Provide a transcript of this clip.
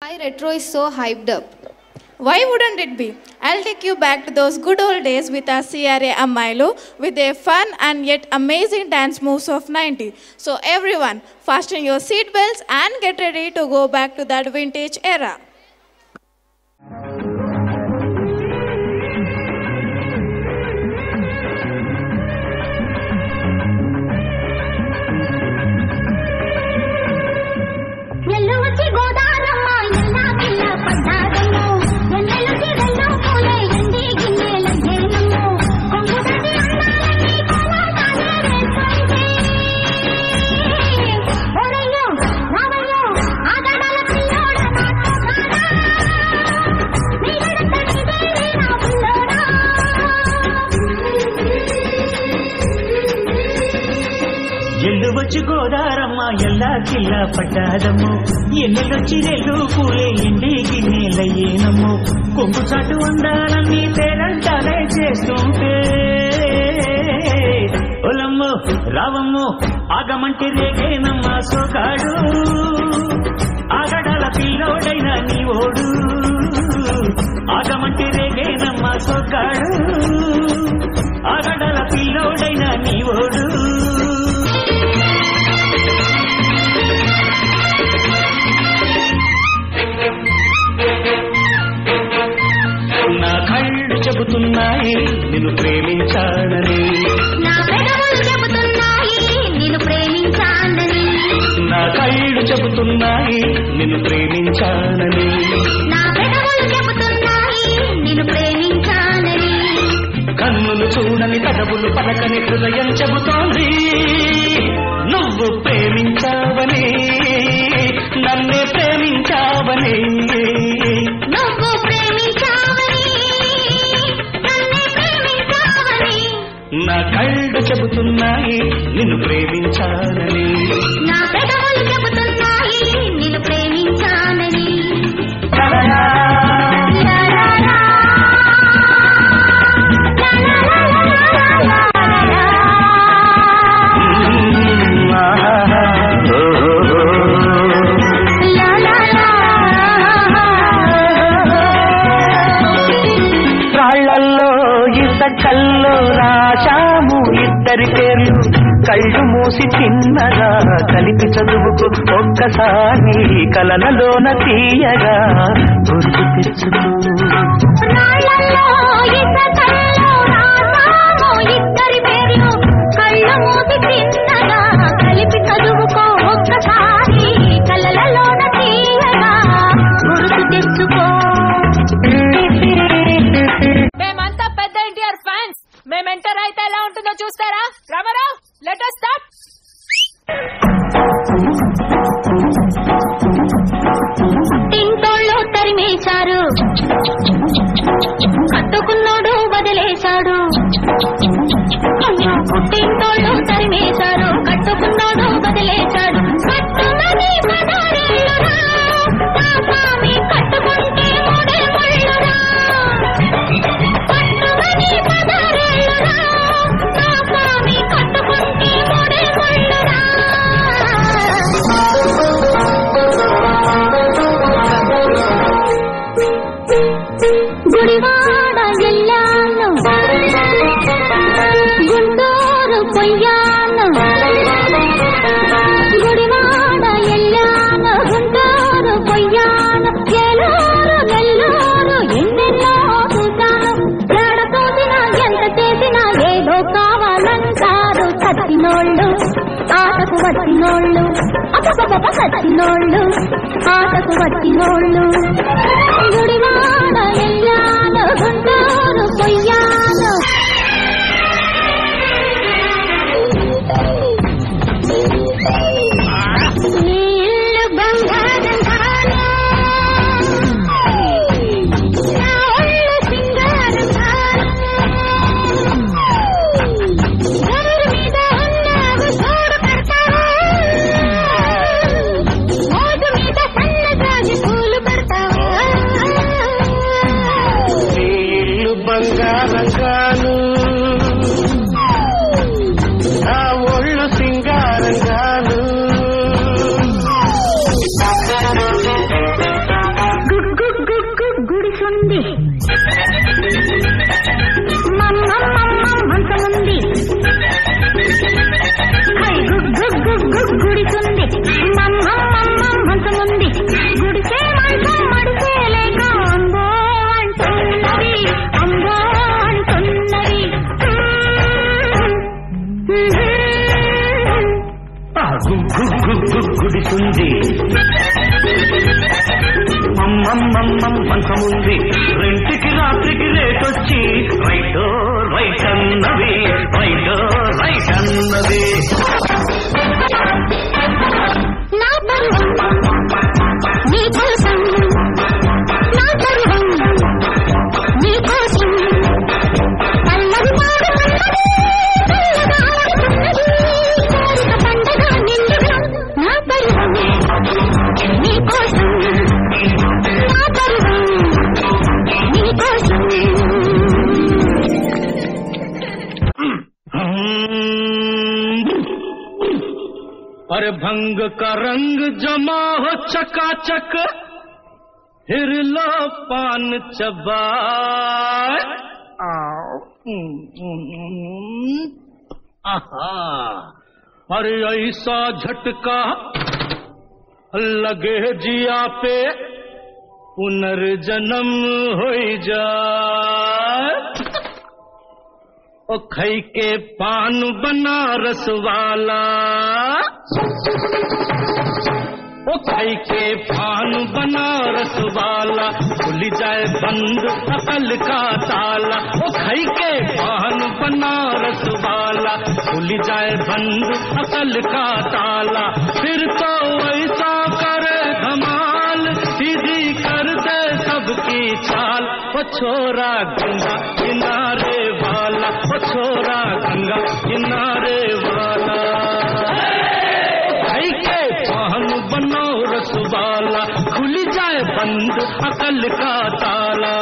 Why retro is so hyped up? Why wouldn't it be? I'll take you back to those good old days with our CRA Amailu with their fun and yet amazing dance moves of 90s. So everyone, fasten your seatbelts and get ready to go back to that vintage era. గోదారమ్మ ఎల్లా కిల్లా పడ్డాదమ్మో ఎన్నెలొచ్చి రెల్లు పూలే ఇండి గిన్నెలయ్యేనమ్మో కొంగు చాటు అందాలన్నీ పేరంటాలే చేస్తుంటే ఒలమ్మో రావమ్మో ఆగమంటే రేగేనమ్మా సోగాడు ఆగడాల పిల్లోడైనా నీ ఓడు ఆగమంటే రేగేనమ్మా సోగాడు ఆగడాల పిల్లోడైనా నీ ఓడు నా కళ్ళు చెబుతున్నాయి నిన్ను ప్రేమించాలని నా పెదవులు చెబుతున్నాయి నిన్ను ప్రేమించాలని నా కళ్ళు చెబుతున్నాయి నిన్ను ప్రేమించాలని నా పెదవులు చెబుతున్నాయి నిన్ను ప్రేమించాలని కన్నులు చూడని పెదవులు పలకని హృదయం చెబుతోంది నువ్వు ప్రేమించావని నన్నే ప్రేమించావని నువ్వు ప్రేమించావని నన్నే ప్రేమించావని నా కళ్ళు చెబుతున్నాయి నిన్ను ప్రేమించాలని నా పెదవులు చెబుతున్నాయి నిన్ను ప్రేమించాలని కల్లో రాశాము ఇద్దరి పేర్లు కళ్ళు మూసి చిన్నగా కలిపి చదువుకు ఒక్కసారి కలలలోన తీయగా గుర్తు తెచ్చుకో ఇద్దరి పేర్లు కళ్ళు మూసి చిన్నగా కలిపి చదువుకో ఒక్కసారి కలలలోన తీయగా గుర్తు తెచ్చుకో మేము ఎంటర్ అయితే ఎలా ఉంటుందో చూస్తారా రామారావు లెట్ us start తింటోళ్ళు తరిమేశారు కట్టుకున్నోడు వదిలేశాడు తింటోళ్ళు తరిమేశారు కట్టుకున్నోడు వదిలేశాడు కట్టుమని పదారేళ్ళురా నా స్వామి కట్టుకుంటే మూడే ముళ్ళురా కట్టుమని పదారేళ్ళురా నా స్వామి కట్టుకుంటే మూడే ముళ్ళురా గుడివాడ ఎల్లాను గుంటూరు పొయ్యాను గుడివాడ ఎల్లాను గుంటూరు పొయ్యాను ఏలూరు నెల్లూరు ఎన్నెన్నో చూశాను ఏడ చూసినా ఎంత చేసినా ఏదో కావాలంటారు కత్తినోళ్ళు ఆటకు వచ్చినోళ్ళు అప్ప కత్తినోళ్ళు ఆటకు వచ్చినోళ్ళు గుడివాడ ఎల్లాను గుంటూరు పొయ్యాను నీళ్ళు బంగారం కాను నా ఒళ్ళు సింగారం కాను ఎవరి మీద ఉన్నావు చూడు పెడతావా మోజు మీద సన్నజాజి పూలు పెడతావా నీళ్ళు బంగారం గుడిసుంది మంచముంది రెంటికి రాత్రికి రేటొచ్చి రైటో రైట్ అన్నది రైటో రైట్ అన్నది నా పరువం నీ కోసం నా పరువం నీ కోసం పల్లవి పాడుతున్నది పిల్లగా ఆడుతున్నది కోరిక పండగ నిండుగా నా పరువం నీ కోసం నా పరువం నీ కోసం अरे भंग का रंग जमा हो चकाचक फिर लो पान चबा अरे ऐसा झटका लगे जिया पे पुनर्जन्म हो जाए ओ खई के पान बनारस वाला ओ खई के पान बनारस वाला खुल जाए बंद अकल का ताला ओ खई के पान बनारस वाला खुल जाए बंद अकल का ताला फिर तो ऐसा करे धमाल सीधी कर दे सबकी चाल ओ छोरा गंगा किनारे वाला ओ छोरा गंगा किनारे वाला भाई के पान बनो रस वाला खुल जाए बंद अकल का ताला